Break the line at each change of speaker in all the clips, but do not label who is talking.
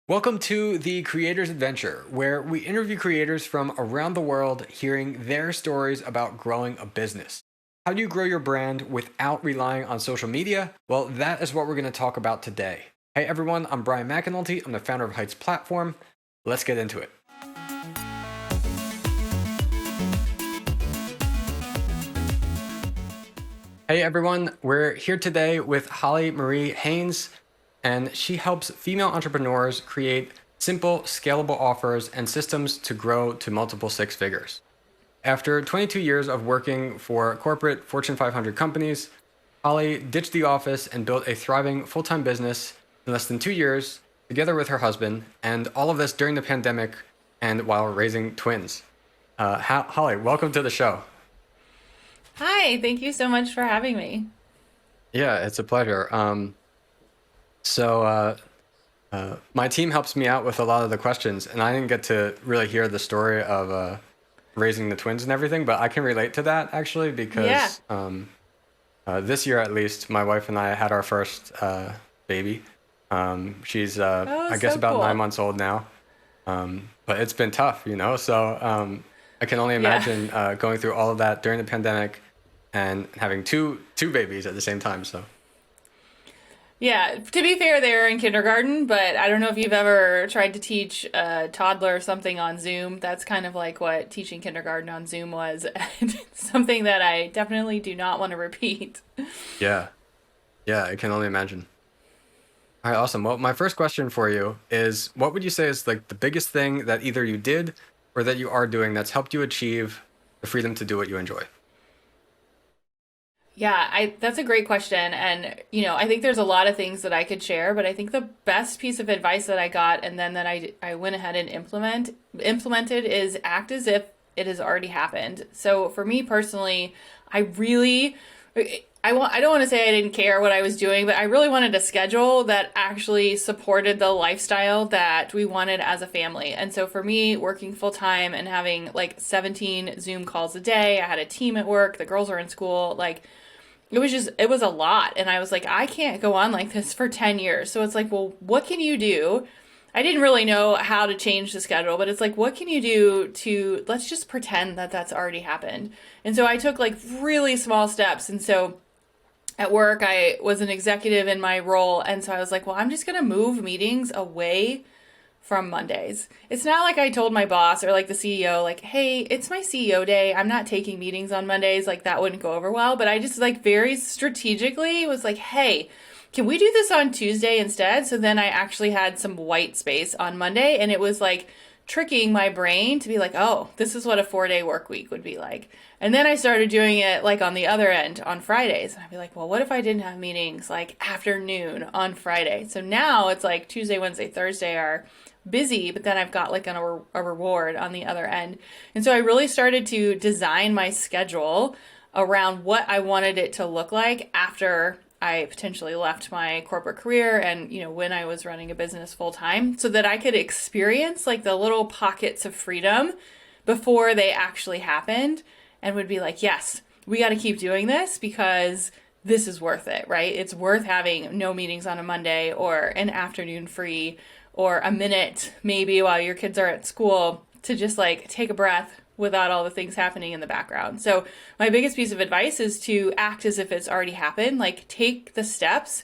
Welcome to the Creator's Adventure, where we interview creators from around the world, hearing their stories about growing a business. How do you grow your brand without relying on social media? Well, that is what we're going to talk about today. Hey everyone, I'm Brian McAnulty. I'm the founder of Heights Platform. Let's get into it. Hey everyone, we're here today with Marie Haynes, and she helps female entrepreneurs create simple, scalable offers and systems to grow to multiple six figures. After 22 years of working for corporate Fortune 500 companies, Holly ditched the office and built a thriving full-time business in less than 2 years, together with her husband, and all of this during the pandemic and while raising twins. Holly, welcome to the show.
Hi, thank you so much for having me.
Yeah, it's a pleasure. My team helps me out with a lot of the questions, and I didn't get to really hear the story of raising the twins and everything, but I can relate to that actually
Yeah.
because this year at least, my wife and I had our first baby. She's
Oh,
I guess
so
about nine
cool.
months old now, but it's been tough, you know. I can only
Yeah.
imagine going through all of that during the pandemic and having two babies at the same time. So.
Yeah, to be fair, they're in kindergarten, but I don't know if you've ever tried to teach a toddler something on Zoom. That's kind of like what teaching kindergarten on Zoom was, and something that I definitely do not want to repeat.
Yeah. Yeah, I can only imagine. All right, awesome. Well, my first question for you is what would you say is like the biggest thing that either you did or that you are doing that's helped you achieve the freedom to do what you enjoy?
Yeah, I that's a great question, and I think there's a lot of things that I could share, but I think the best piece of advice that I got and then that I went ahead and implemented is act as if it has already happened. So for me personally, I really I don't want to say I didn't care what I was doing, but I really wanted a schedule that actually supported the lifestyle that we wanted as a family. And so for me, working full time and having like 17 Zoom calls a day, I had a team at work, the girls were in school, like it was a lot. And I was like, I can't go on like this for 10 years. So it's like, well, what can you do? I didn't really know how to change the schedule, but it's like, what can you do to, let's just pretend that that's already happened. And so I took like really small steps. And so at work, I was an executive in my role. And so I was like, well, I'm just going to move meetings away from Mondays. It's not like I told my boss or like the CEO, like, hey, it's my CEO day. I'm not taking meetings on Mondays. Like, that wouldn't go over well. But I just like very strategically was like, hey, can we do this on Tuesday instead? So then I actually had some white space on Monday. And it was like tricking my brain to be like, oh, this is what a 4-day work week would be like. And then I started doing it like on the other end on Fridays. And I'd be like, well, what if I didn't have meetings like afternoon on Friday? So now it's like Tuesday, Wednesday, Thursday are busy, but then I've got like a reward on the other end. And so I really started to design my schedule around what I wanted it to look like after I potentially left my corporate career and, when I was running a business full time so that I could experience like the little pockets of freedom before they actually happened and would be like, yes, we got to keep doing this because this is worth it, right? It's worth having no meetings on a Monday or an afternoon free or a minute maybe while your kids are at school to just like take a breath without all the things happening in the background. So my biggest piece of advice is to act as if it's already happened. Like take the steps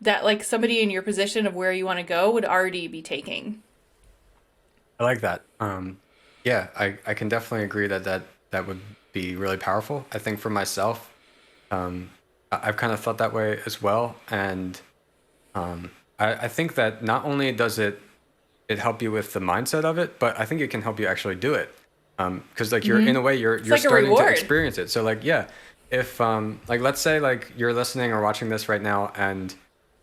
that like somebody in your position of where you want to go would already be taking.
I like that. Yeah, I can definitely agree that would be really powerful. I think for myself, I've kind of thought that way as well. And I think that not only does it help you with the mindset of it, but I think it can help you actually do it. Because like you're in a way
It's
you're
like a
starting to
reward.
experience it. So like yeah, if like let's say like you're listening or watching this right now and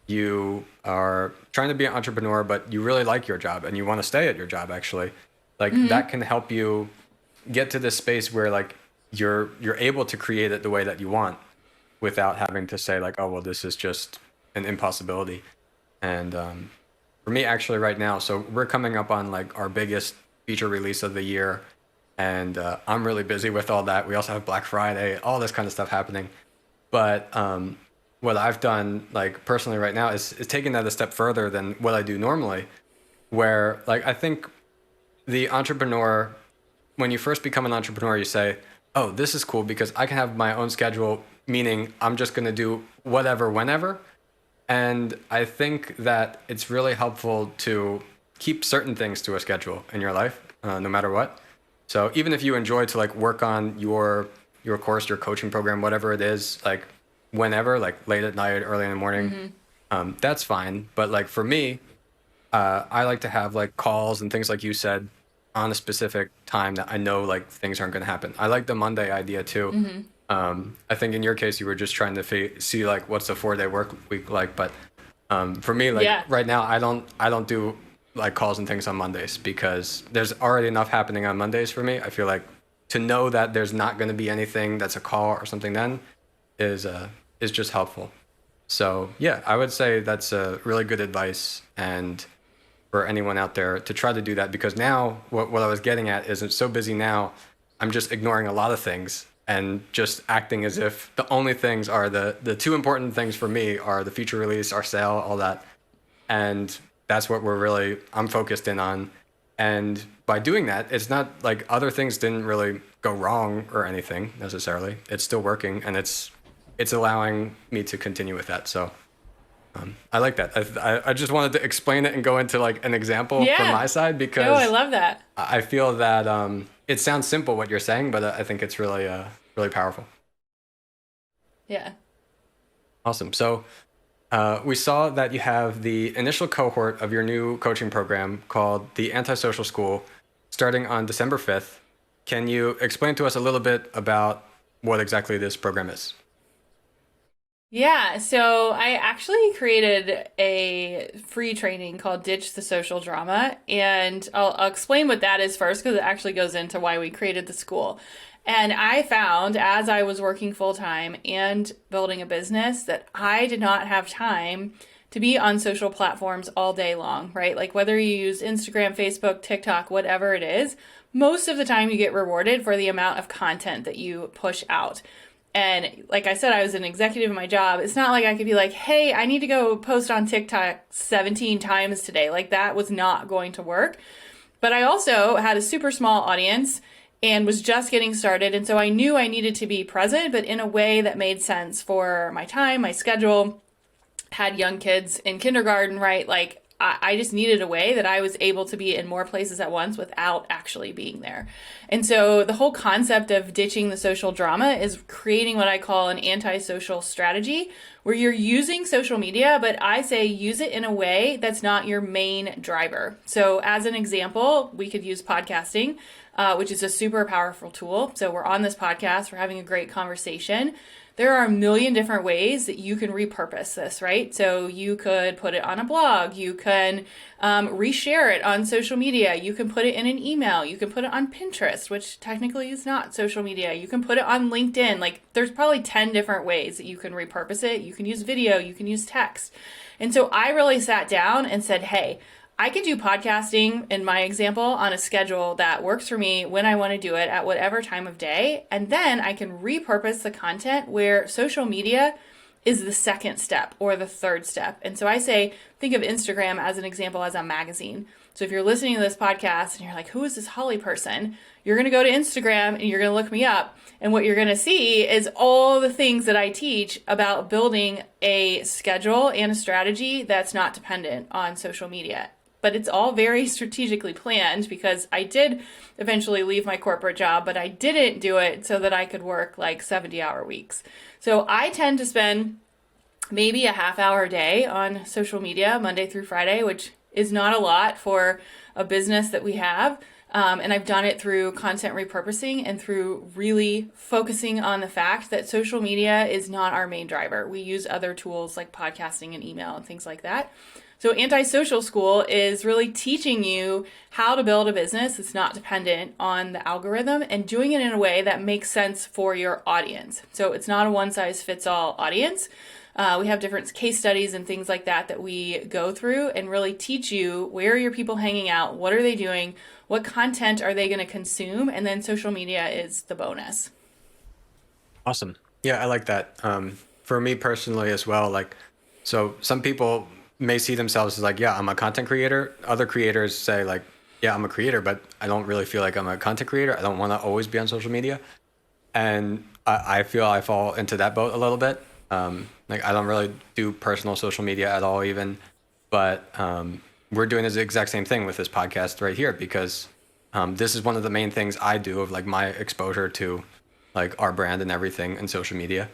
you are trying to be an entrepreneur, but you really like your job and you want to stay at your job actually, like that can help you get to this space where like you're able to create it the way that you want without having to say like, oh well, this is just an impossibility. And for me, actually, right now, so we're coming up on like our biggest feature release of the year, and I'm really busy with all that. We also have Black Friday, all this kind of stuff happening. But what I've done, like personally, right now, is taking that a step further than what I do normally, where like I think the entrepreneur, when you first become an entrepreneur, you say, oh, this is cool because I can have my own schedule, meaning I'm just going to do whatever, whenever. And I think that it's really helpful to keep certain things to a schedule in your life, no matter what. So even if you enjoy to like work on your course, your coaching program, whatever it is, like whenever, like late at night, early in the morning, that's fine. But like for me, I like to have like calls and things like you said on a specific time that I know like things aren't going to happen. I like the Monday idea too. I think in your case, you were just trying to see like what's the 4-day work week like. But for me, like
Yeah.
right now, I don't do like calls and things on Mondays because there's already enough happening on Mondays for me. I feel like to know that there's not going to be anything that's a call or something then is just helpful. So yeah, I would say that's a really good advice and for anyone out there to try to do that because now what I was getting at is I'm so busy now, I'm just ignoring a lot of things and just acting as if the only things are the two important things for me are the feature release, our sale, all that. And that's what I'm focused in on. And by doing that, it's not like other things didn't really go wrong or anything necessarily. It's still working and it's allowing me to continue with that. So I like that. I just wanted to explain it and go into like an example from
Yeah.
my side because
No, I love that.
I feel that it sounds simple what you're saying, but I think it's really powerful.
Yeah.
Awesome. So we saw that you have the initial cohort of your new coaching program called the AntiSocial School starting on December 5th. Can you explain to us a little bit about what exactly this program is?
Yeah, so I actually created a free training called Ditch the Social Drama, and I'll explain what that is first because it actually goes into why we created the school. And I found as I was working full time and building a business that I did not have time to be on social platforms all day long, right? Like whether you use Instagram, Facebook, TikTok, whatever it is, most of the time you get rewarded for the amount of content that you push out. And like I said, I was an executive in my job. It's not like I could be like, hey, I need to go post on TikTok 17 times today. Like that was not going to work. But I also had a super small audience and was just getting started. And so I knew I needed to be present, but in a way that made sense for my time, my schedule. Had young kids in kindergarten, right? Like I just needed a way that I was able to be in more places at once without actually being there. And so the whole concept of ditching the social drama is creating what I call an antisocial strategy where you're using social media, but I say use it in a way that's not your main driver. So as an example, we could use podcasting, which is a super powerful tool. So we're on this podcast, we're having a great conversation. There are a million different ways that you can repurpose this, right? So you could put it on a blog, you can reshare it on social media, you can put it in an email, you can put it on Pinterest, which technically is not social media, you can put it on LinkedIn. Like there's probably 10 different ways that you can repurpose it. You can use video, you can use text. And so I really sat down and said, hey, I could do podcasting in my example on a schedule that works for me when I want to do it at whatever time of day. And then I can repurpose the content where social media is the second step or the third step. And so I say, think of Instagram as an example as a magazine. So if you're listening to this podcast and you're like, who is this Holly person? You're going to go to Instagram and you're going to look me up. And what you're going to see is all the things that I teach about building a schedule and a strategy that's not dependent on social media. But it's all very strategically planned because I did eventually leave my corporate job, but I didn't do it so that I could work like 70-hour weeks. So I tend to spend maybe a half hour a day on social media, Monday through Friday, which is not a lot for a business that we have. And I've done it through content repurposing and through really focusing on the fact that social media is not our main driver. We use other tools like podcasting and email and things like that. So AntiSocial School is really teaching you how to build a business that's not dependent on the algorithm and doing it in a way that makes sense for your audience. So it's not a one-size-fits-all audience. We have different case studies and things like that that we go through and really teach you where are your people hanging out, what are they doing, what content are they going to consume, and then social media is the bonus.
Awesome. Yeah, I like that. For me personally as well, like, so some people may see themselves as like, yeah, I'm a content creator. Other creators say like, yeah, I'm a creator, but I don't really feel like I'm a content creator. I don't want to always be on social media. And I feel I fall into that boat a little bit. Like I don't really do personal social media at all even, but we're doing the exact same thing with this podcast right here because this is one of the main things I do of like my exposure to like our brand and everything and social media.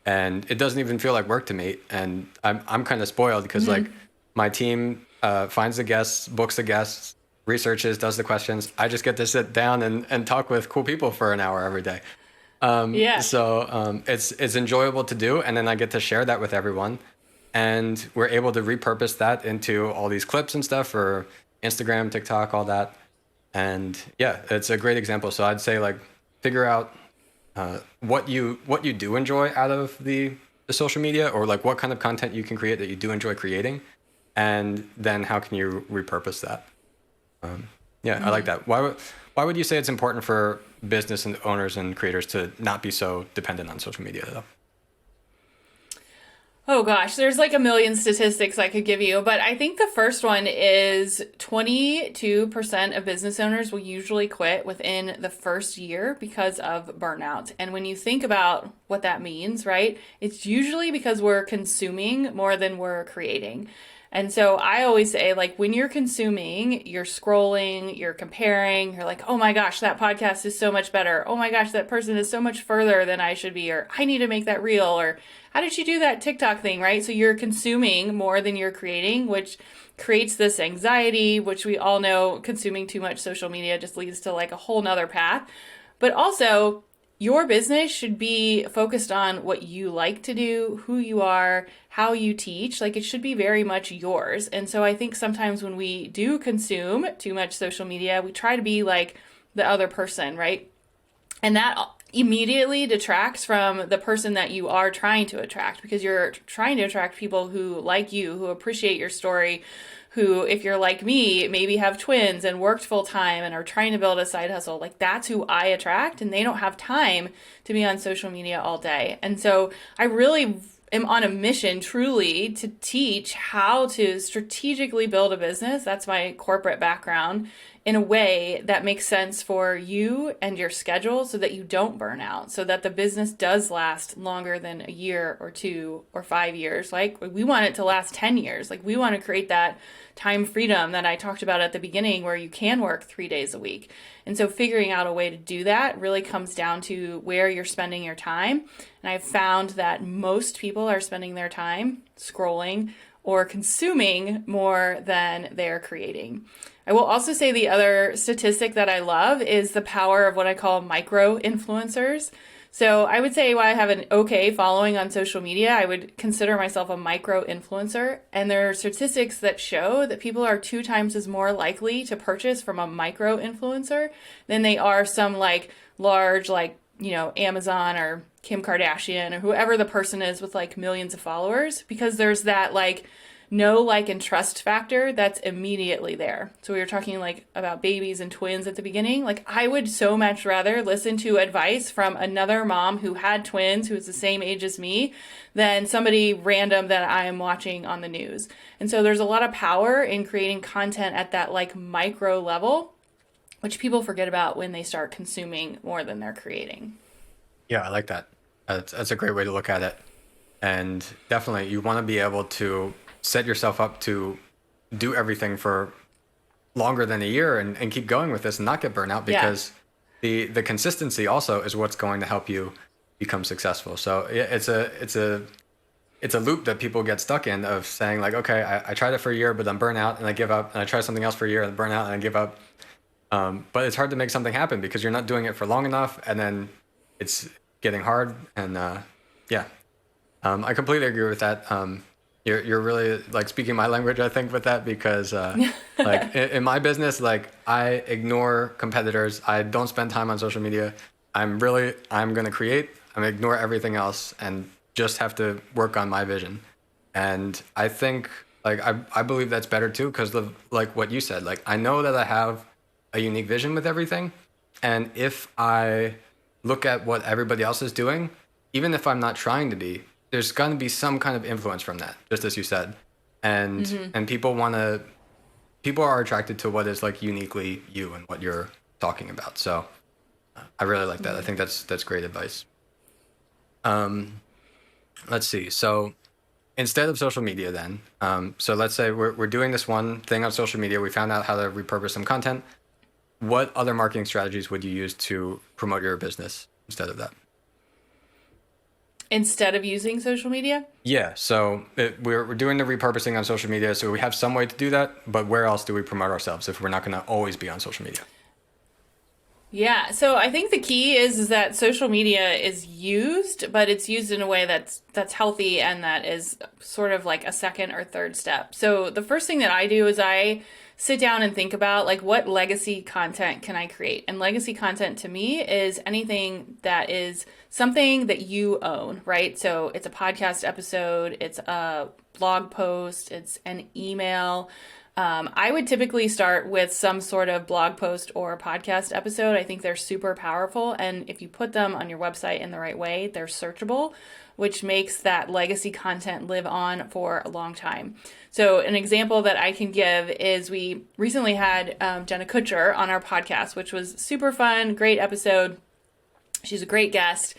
And it doesn't even feel like work to me. And I'm kind of spoiled because like my team finds the guests, books the guests, researches, does the questions. I just get to sit down and talk with cool people for an hour every day.
Yeah.
So it's enjoyable to do, and then I get to share that with everyone, and we're able to repurpose that into all these clips and stuff for Instagram, TikTok, all that. And yeah, it's a great example. So I'd say like figure out what you do enjoy out of the social media, or like what kind of content you can create that you do enjoy creating, and then how can you repurpose that. Yeah, I like that. Why would you say it's important for business and owners and creators to not be so dependent on social media though?
Oh gosh, there's like a million statistics I could give you, but I think the first one is 22% of business owners will usually quit within the first year because of burnout. And when you think about what that means, right, it's usually because we're consuming more than we're creating. And so I always say, like, when you're consuming, you're scrolling, you're comparing, you're like, oh my gosh, that podcast is so much better. Oh my gosh, that person is so much further than I should be, or I need to make that real, or how did you do that TikTok thing, right? So you're consuming more than you're creating, which creates this anxiety, which we all know consuming too much social media just leads to like a whole nother path. But also, your business should be focused on what you like to do, who you are, how you teach. Like it should be very much yours. And so I think sometimes when we do consume too much social media, we try to be like the other person, right? And that immediately detracts from the person that you are trying to attract, because you're trying to attract people who like you, who appreciate your story, who, if you're like me, maybe have twins and worked full time and are trying to build a side hustle. Like that's who I attract, and they don't have time to be on social media all day. And so I really am on a mission truly to teach how to strategically build a business. That's my corporate background, in a way that makes sense for you and your schedule so that you don't burn out, so that the business does last longer than a year or 2 or 5 years. Like we want it to last 10 years. Like we want to create that time freedom that I talked about at the beginning, where you can work 3 days a week. And so figuring out a way to do that really comes down to where you're spending your time. And I've found that most people are spending their time scrolling or consuming more than they're creating. I will also say the other statistic that I love is the power of what I call micro influencers. So I would say while I have an okay following on social media, I would consider myself a micro influencer. And there are statistics that show that people are 2 times as more likely to purchase from a micro influencer than they are some like large, like, you know, Amazon or Kim Kardashian or whoever the person is with like millions of followers, because there's that like know, like, and trust factor that's immediately there. So we were talking like about babies and twins at the beginning. Like I would so much rather listen to advice from another mom who had twins, who is the same age as me, than somebody random that I am watching on the news. And so there's a lot of power in creating content at that like micro level, which people forget about when they start consuming more than they're creating.
Yeah, I like that. That's a great way to look at it. And definitely you want to be able to set yourself up to do everything for longer than a year and keep going with this and not get burnt out, because the consistency also is what's going to help you become successful. So it's a loop that people get stuck in, of saying like, okay, I tried it for a year, but I'm burnt out and I give up, and I try something else for a year and burn out and I give up. But it's hard to make something happen because you're not doing it for long enough, and then it's getting hard. And I completely agree with that. You're really like speaking my language, I think, with that, because like in my business, like I ignore competitors. I don't spend time on social media. I'm going to create, I'm going to ignore everything else and just have to work on my vision. And I think like, I believe that's better too. Cause like what you said, like I know that I have a unique vision with everything. And if I look at what everybody else is doing, even if I'm not trying to be, there's going to be some kind of influence from that, just as you said. and people are attracted to what is like uniquely you and what you're talking about. So I really like that. I think that's great advice. Let's see. So instead of social media then, so let's say we're doing this one thing on social media. We found out how to repurpose some content. What other marketing strategies would you use to promote your business instead of that?
Instead of using social media?
Yeah. So we're doing the repurposing on social media. So we have some way to do that. But where else do we promote ourselves if we're not going to always be on social media?
Yeah, so I think the key is that social media is used, but it's used in a way that's healthy and that is sort of like a second or third step. So the first thing that I do is I sit down and think about like what legacy content can I create? And legacy content to me is anything that is something that you own, right? So it's a podcast episode, it's a blog post, it's an email. I would typically start with some sort of blog post or podcast episode. I think they're super powerful. And if you put them on your website in the right way, they're searchable, which makes that legacy content live on for a long time. So an example that I can give is we recently had Jenna Kutcher on our podcast, which was super fun, great episode. She's a great guest.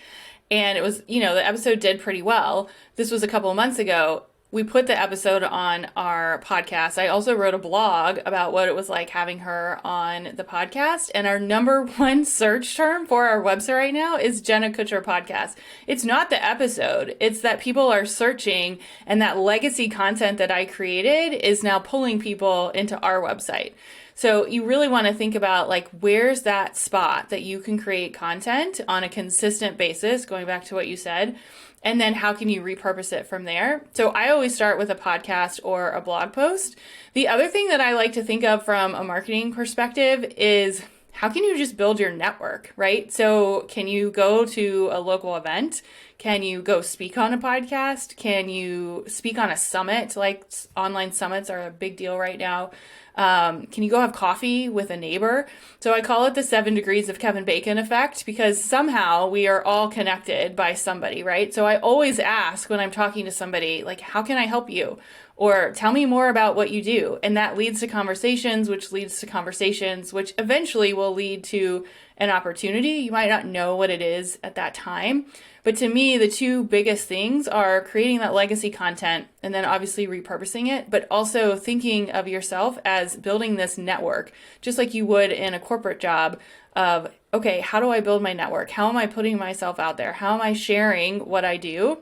And it was, the episode did pretty well. This was a couple of months ago. We put the episode on our podcast. I also wrote a blog about what it was like having her on the podcast. And our number one search term for our website right now is Jenna Kutcher podcast. It's not the episode. It's that people are searching, and that legacy content that I created is now pulling people into our website. So you really want to think about like, where's that spot that you can create content on a consistent basis, going back to what you said, and then how can you repurpose it from there? So I always start with a podcast or a blog post. The other thing that I like to think of from a marketing perspective is how can you just build your network, right? So can you go to a local event? Can you go speak on a podcast? Can you speak on a summit? Like online summits are a big deal right now. Can you go have coffee with a neighbor? So I call it the 7 degrees of Kevin Bacon effect, because somehow we are all connected by somebody, right? So I always ask when I'm talking to somebody, like, how can I help you? Or tell me more about what you do. And that leads to conversations, which leads to conversations, which eventually will lead to an opportunity. You might not know what it is at that time. But to me, the two biggest things are creating that legacy content and then obviously repurposing it, but also thinking of yourself as building this network, just like you would in a corporate job of, okay, how do I build my network? How am I putting myself out there? How am I sharing what I do?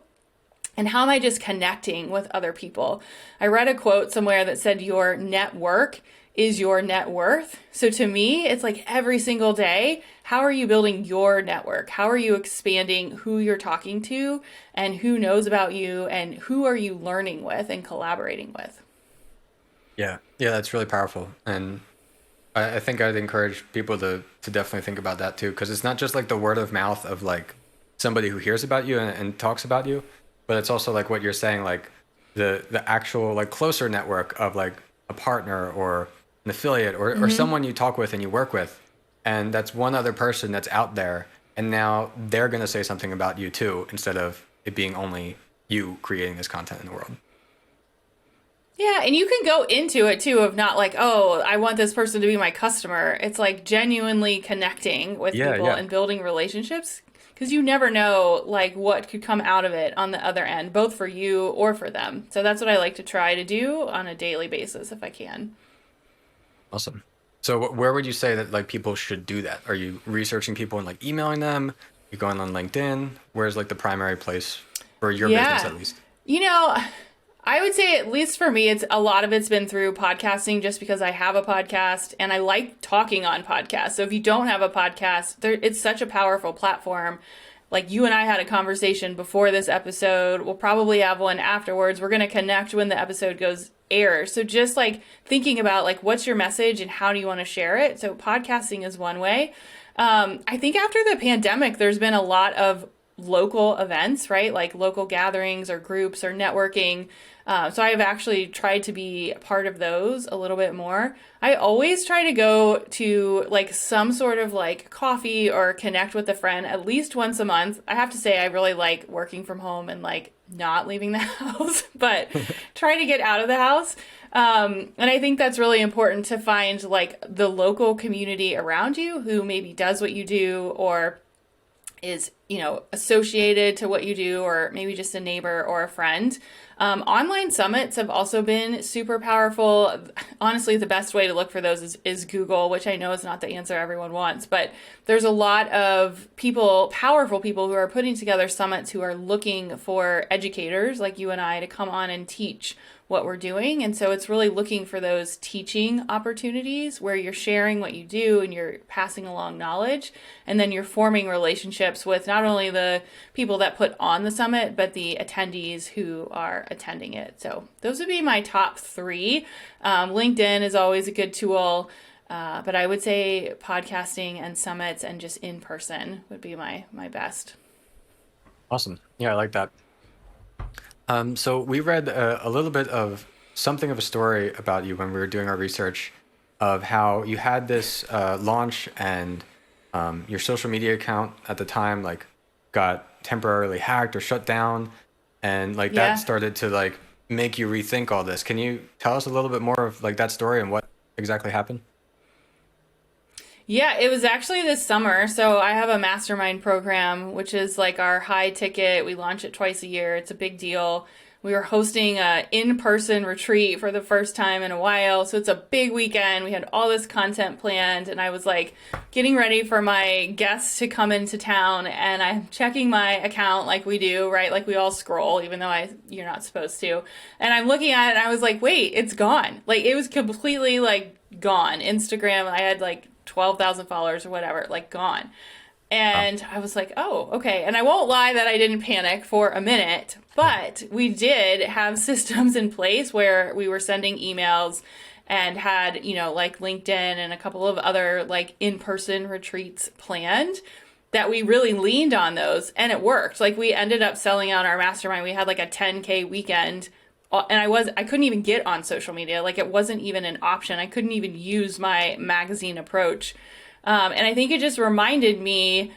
And how am I just connecting with other people? I read a quote somewhere that said your network is your net worth. So to me, it's like every single day, how are you building your network? How are you expanding who you're talking to and who knows about you and who are you learning with and collaborating with?
Yeah, that's really powerful. And I think I'd encourage people to definitely think about that too, because it's not just like the word of mouth of like somebody who hears about you and talks about you, but it's also like what you're saying, like the actual like closer network of like a partner or an affiliate or someone you talk with and you work with. And that's one other person that's out there. And now they're going to say something about you too, instead of it being only you creating this content in the world.
Yeah, and you can go into it too of not like, oh, I want this person to be my customer. It's like genuinely connecting with people and building relationships, because you never know like what could come out of it on the other end, both for you or for them. So that's what I like to try to do on a daily basis if I can.
Awesome. So where would you say that like people should do that? Are you researching people and like emailing them? You going on LinkedIn? Where's like the primary place for your business at least?
I would say at least for me, a lot of it's been through podcasting, just because I have a podcast and I like talking on podcasts. So if you don't have a podcast, it's such a powerful platform. Like you and I had a conversation before this episode. We'll probably have one afterwards. We're going to connect when the episode goes air. So just like thinking about like, what's your message and how do you want to share it? So podcasting is one way. I think after the pandemic, there's been a lot of local events, right? Like local gatherings or groups or networking. So I've actually tried to be a part of those a little bit more. I always try to go to like some sort of like coffee or connect with a friend at least once a month. I have to say I really like working from home and like not leaving the house, but try to get out of the house. And I think that's really important to find like the local community around you who maybe does what you do or is, associated to what you do, or maybe just a neighbor or a friend. Online summits have also been super powerful. Honestly, the best way to look for those is Google, which I know is not the answer everyone wants, but there's a lot of people, powerful people who are putting together summits who are looking for educators like you and I to come on and teach what we're doing. And so it's really looking for those teaching opportunities where you're sharing what you do and you're passing along knowledge. And then you're forming relationships with not only the people that put on the summit, but the attendees who are attending it. So those would be my top three. LinkedIn is always a good tool. But I would say podcasting and summits and just in person would be my best.
Awesome. Yeah, I like that. So we read a little bit of something of a story about you when we were doing our research of how you had this launch and your social media account at the time like got temporarily hacked or shut down, and like
Yeah.
that started to like make you rethink all this. Can you tell us a little bit more of like that story and what exactly happened?
Yeah, it was actually this summer. So I have a mastermind program, which is like our high ticket. We launch it twice a year. It's a big deal. We were hosting a in-person retreat for the first time in a while. So it's a big weekend. We had all this content planned, and I was like getting ready for my guests to come into town, and I'm checking my account like we do, right? Like we all scroll, even though you're not supposed to. And I'm looking at it and I was like, wait, it's gone. Like it was completely like gone. Instagram, I had like 12,000 followers or whatever, like gone. And I was like, oh, okay. And I won't lie that I didn't panic for a minute, but we did have systems in place where we were sending emails and had, like LinkedIn and a couple of other like in-person retreats planned that we really leaned on those, and it worked. Like we ended up selling out our mastermind. We had like a 10K weekend, and I couldn't even get on social media. Like it wasn't even an option. I couldn't even use my magazine approach. And I think it just reminded me,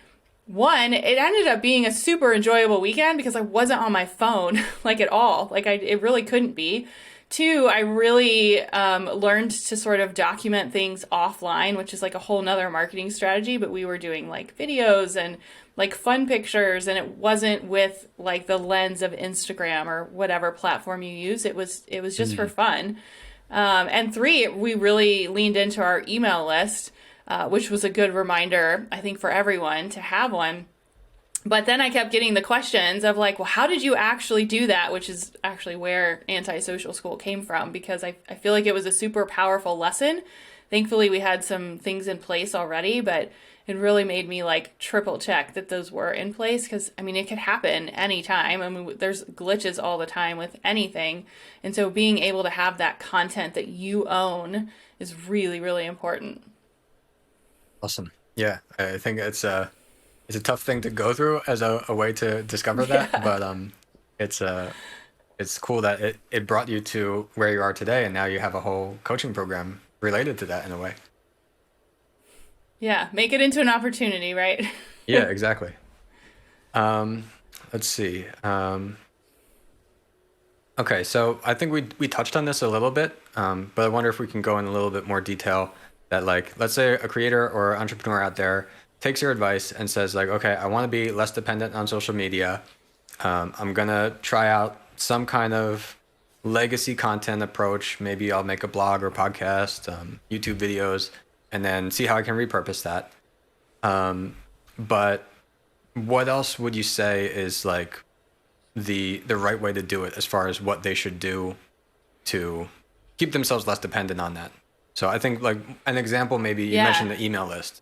one, it ended up being a super enjoyable weekend because I wasn't on my phone like at all. Like it really couldn't be. Two, I really learned to sort of document things offline, which is like a whole nother marketing strategy. But we were doing like videos and like fun pictures, and it wasn't with like the lens of Instagram or whatever platform you use. It was just for fun. And three, we really leaned into our email list, which was a good reminder, I think, for everyone to have one. But then I kept getting the questions of like, well, how did you actually do that? Which is actually where AntiSocial School came from, because I feel like it was a super powerful lesson. Thankfully, we had some things in place already, but it really made me like triple check that those were in place, because I mean, it could happen anytime. I mean, there's glitches all the time with anything. And so being able to have that content that you own is really, really important.
Awesome. Yeah, I think it's a tough thing to go through as a way to discover that,
Yeah.
but it's cool that it brought you to where you are today, and now you have a whole coaching program related to that in a way.
Yeah. Make it into an opportunity, right?
Yeah, exactly. Um, let's see. Okay, so I think we touched on this a little bit, but I wonder if we can go in a little bit more detail. That like, let's say a creator or entrepreneur out there takes your advice and says like, okay, I want to be less dependent on social media. I'm gonna try out some kind of legacy content approach. Maybe I'll make a blog or podcast, YouTube videos, and then see how I can repurpose that. But what else would you say is like the right way to do it as far as what they should do to keep themselves less dependent on that? So I think like an example, maybe you
Yeah.
mentioned the email list.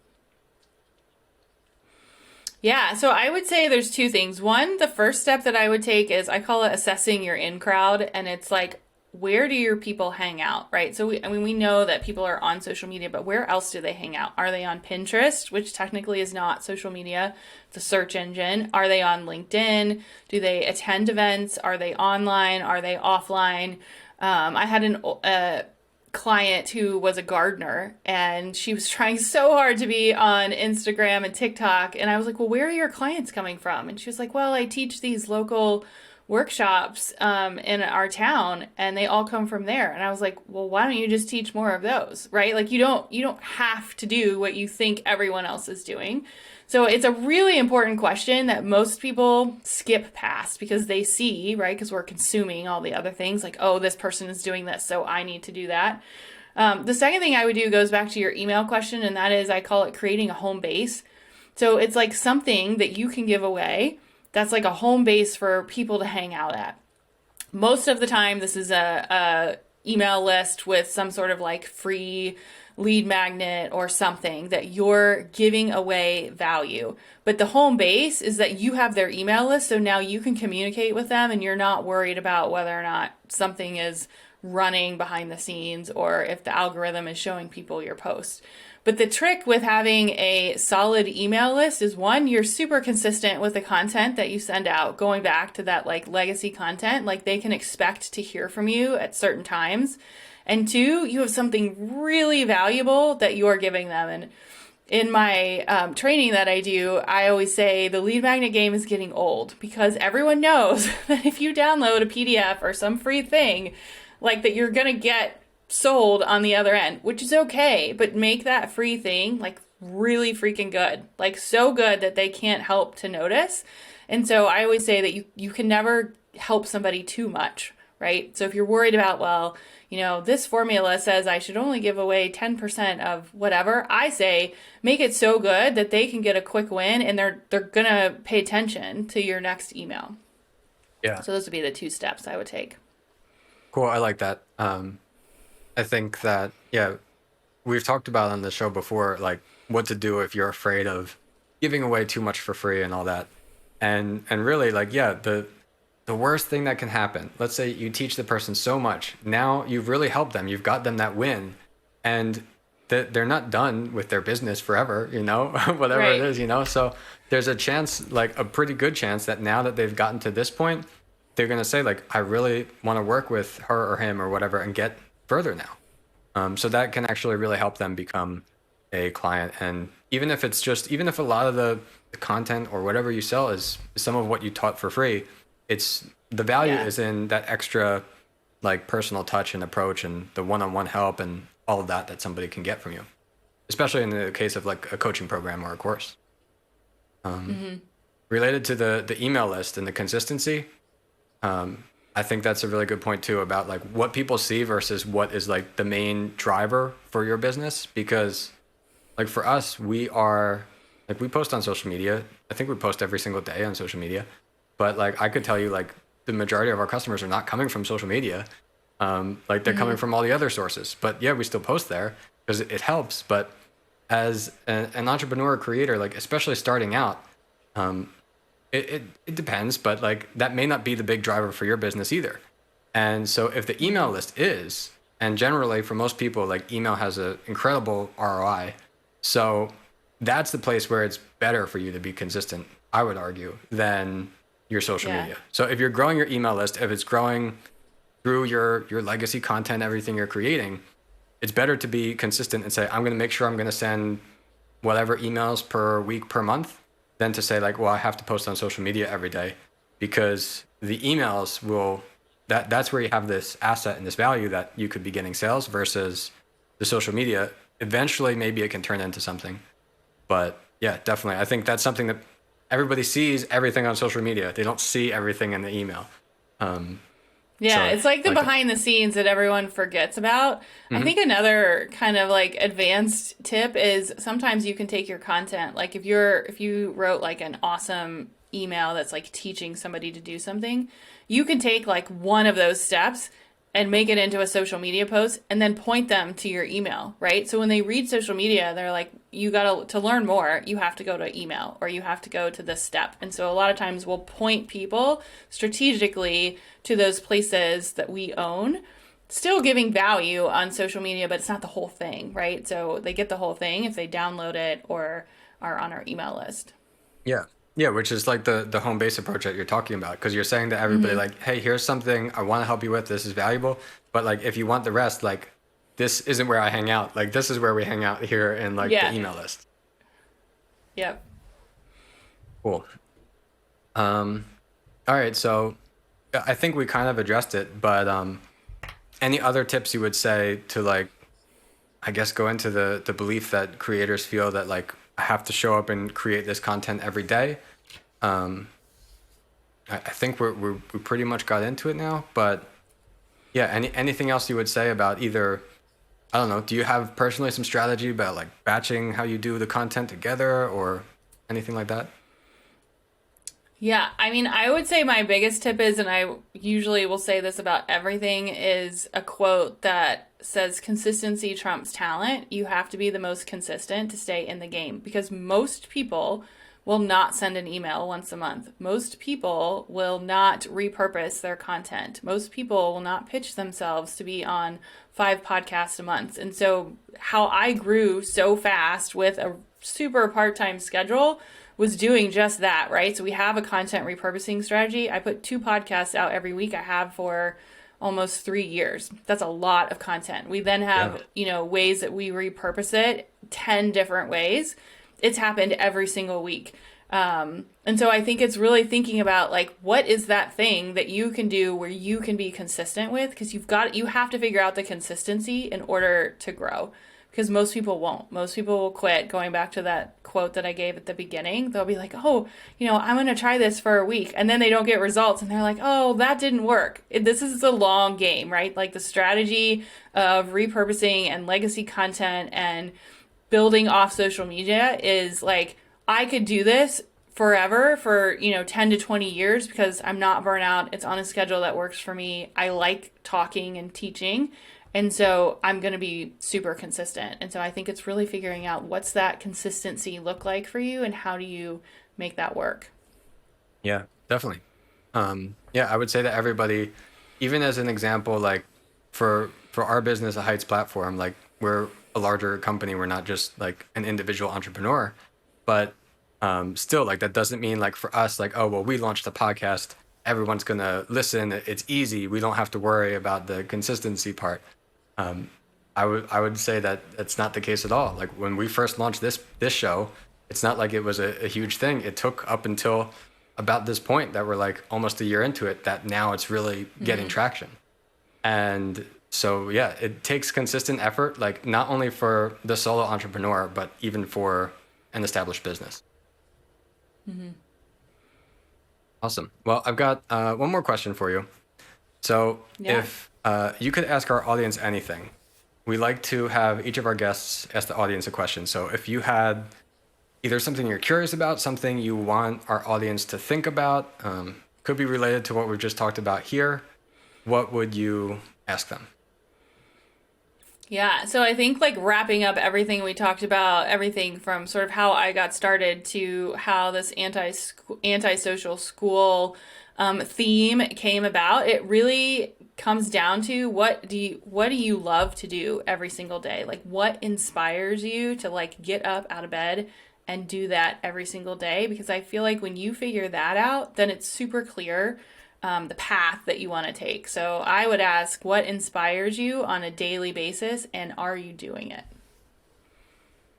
Yeah, so I would say there's two things. One, the first step that I would take is I call it assessing your in crowd. And it's like where do your people hang out, right? So we know that people are on social media, but where else do they hang out? Are they on Pinterest, which technically is not social media, it's a search engine? Are they on LinkedIn? Do they attend events? Are they online? Are they offline? I had a client who was a gardener, and she was trying so hard to be on Instagram and TikTok. And I was like, well, where are your clients coming from? And she was like, well, I teach these local workshops in our town, and they all come from there. And I was like, well, why don't you just teach more of those, right? Like you don't have to do what you think everyone else is doing. So it's a really important question that most people skip past because they see, right? Because we're consuming all the other things like, oh, this person is doing this, so I need to do that. The second thing I would do goes back to your email question, and that is I call it creating a home base. So it's like something that you can give away that's like a home base for people to hang out at. Most of the time, this is a email list with some sort of like free lead magnet or something that you're giving away value. But the home base is that you have their email list, so now you can communicate with them and you're not worried about whether or not something is running behind the scenes or if the algorithm is showing people your post. But the trick with having a solid email list is one, you're super consistent with the content that you send out, going back to that like legacy content, like they can expect to hear from you at certain times. And two, you have something really valuable that you are giving them. And in my training that I do, I always say the lead magnet game is getting old because everyone knows that if you download a PDF or some free thing, like that you're going to get sold on the other end, which is okay, but make that free thing like really freaking good, like so good that they can't help to notice. And so I always say that you can never help somebody too much, right? So if you're worried about, well, this formula says I should only give away 10% of whatever, I say make it so good that they can get a quick win and they're gonna pay attention to your next email.
Yeah.
So those would be the two steps I would take.
Cool. I like that. I think that, yeah, we've talked about on the show before, like what to do if you're afraid of giving away too much for free and all that. And really, like, yeah, the worst thing that can happen, let's say you teach the person so much, now you've really helped them, you've got them that win, and they're not done with their business forever, whatever
Right.
it is, so there's a chance, like a pretty good chance that now that they've gotten to this point, they're going to say like, I really want to work with her or him or whatever and get further now. So that can actually really help them become a client. And even if a lot of the content or whatever you sell is some of what you taught for free, it's the value is in that extra like personal touch and approach and the one-on-one help and all of that somebody can get from you, especially in the case of like a coaching program or a course. Related to the email list and the consistency, I think that's a really good point too about like what people see versus what is like the main driver for your business. Because like for us, we post on social media. I think we post every single day on social media, but like I could tell you like the majority of our customers are not coming from social media. Like they're coming from all the other sources, but yeah, we still post there because it helps. But as an entrepreneur or creator, like especially starting out, it depends, but like that may not be the big driver for your business either. And so if the email list is, and generally for most people, like email has an incredible ROI. So that's the place where it's better for you to be consistent, I would argue, than your social media. So if you're growing your email list, if it's growing through your legacy content, everything you're creating, it's better to be consistent and say, I'm going to make sure I'm going to send whatever emails per week, per month, than to say like, well, I have to post on social media every day, because the emails that's where you have this asset and this value that you could be getting sales versus the social media. Eventually, maybe it can turn into something. But yeah, definitely. I think that's something that everybody sees everything on social media. They don't see everything in the email.
It's like the behind the scenes that everyone forgets about. I think another kind of like advanced tip is sometimes you can take your content, like if you wrote like an awesome email that's like teaching somebody to do something, you can take like one of those steps and make it into a social media post and then point them to your email, right? So when they read social media, they're like, to learn more, you have to go to email or you have to go to this step. And so a lot of times we'll point people strategically to those places that we own still giving value on social media, but it's not the whole thing, right? So they get the whole thing if they download it or are on our email list.
Yeah. Yeah, which is like the home base approach that you're talking about, because you're saying to everybody
Mm-hmm.
like, hey, here's something I want to help you with. This is valuable. But like, if you want the rest, like, this isn't where I hang out. Like, this is where we hang out here in like the
Yeah.
email list.
Yep.
Cool. Um, all right. So I think we kind of addressed it, but any other tips you would say to like, I guess, go into the belief that creators feel that like I have to show up and create this content every day? Um, I think we pretty much got into it now, but yeah, anything else you would say about either, I don't know, do you have personally some strategy about like batching how you do the content together or anything like that?
Yeah, I mean, I would say my biggest tip is, and I usually will say this about everything, is a quote that says consistency trumps talent. You have to be the most consistent to stay in the game because most people will not send an email once a month. Most people will not repurpose their content. Most people will not pitch themselves to be on 5 podcasts a month. And so, how I grew so fast with a super part time schedule was doing just that, right? So we have a content repurposing strategy. I put 2 podcasts out every week. I have for almost 3 years. That's a lot of content. We then
Yeah.
have, ways that we repurpose it 10 different ways. It's happened every single week. And so I think it's really thinking about like, what is that thing that you can do where you can be consistent with? Because you have to figure out the consistency in order to grow. Because most people won't. Most people will quit. Going back to that quote that I gave at the beginning, they'll be like, oh, I'm going to try this for a week. And then they don't get results. And they're like, oh, that didn't work. This is a long game, right? Like the strategy of repurposing and legacy content and building off social media is like, I could do this forever for 10 to 20 years because I'm not burnout. It's on a schedule that works for me. I like talking and teaching. And so I'm going to be super consistent. And so I think it's really figuring out what's that consistency look like for you and how do you make that work?
Yeah, definitely. Yeah, I would say to everybody, even as an example, like for our business, a Heights platform, like we're a larger company. We're not just like an individual entrepreneur, but still, like that doesn't mean like for us, like, oh, well, we launched a podcast. Everyone's gonna listen. It's easy. We don't have to worry about the consistency part. Um, I would say that that's not the case at all. Like when we first launched this show, it's not like it was a huge thing. It took up until about this point that we're like almost a year into it that now it's really getting traction. And so yeah, it takes consistent effort, like not only for the solo entrepreneur, but even for an established business. Awesome. Well, I've got one more question for you. So
Yeah.
if you could ask our audience anything, we like to have each of our guests ask the audience a question. So if you had either something you're curious about, something you want our audience to think about, could be related to what we've just talked about here, what would you ask them?
Yeah, so I think like wrapping up everything we talked about, everything from sort of how I got started to how this anti-social school theme came about, it really comes down to what do you love to do every single day? Like what inspires you to like get up out of bed and do that every single day? Because I feel like when you figure that out, then it's super clear the path that you want to take. So I would ask, what inspires you on a daily basis, and are you doing it?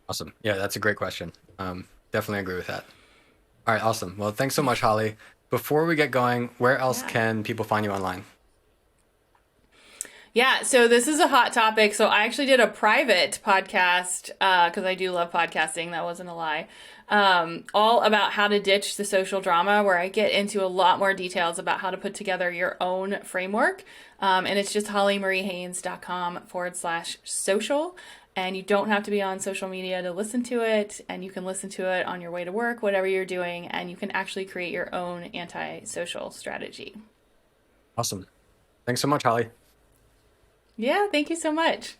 Awesome. Yeah, that's a great question. Definitely agree with that. All right, awesome. Well, thanks so much, Holly. Before we get going, where else
Yeah.
can people find you online?
Yeah, so this is a hot topic. So I actually did a private podcast because I do love podcasting. That wasn't a lie. All about how to ditch the social drama, where I get into a lot more details about how to put together your own framework. And it's just hollymariehaynes.com/social. And you don't have to be on social media to listen to it. And you can listen to it on your way to work, whatever you're doing. And you can actually create your own anti-social strategy.
Awesome. Thanks so much, Holly.
Yeah, thank you so much.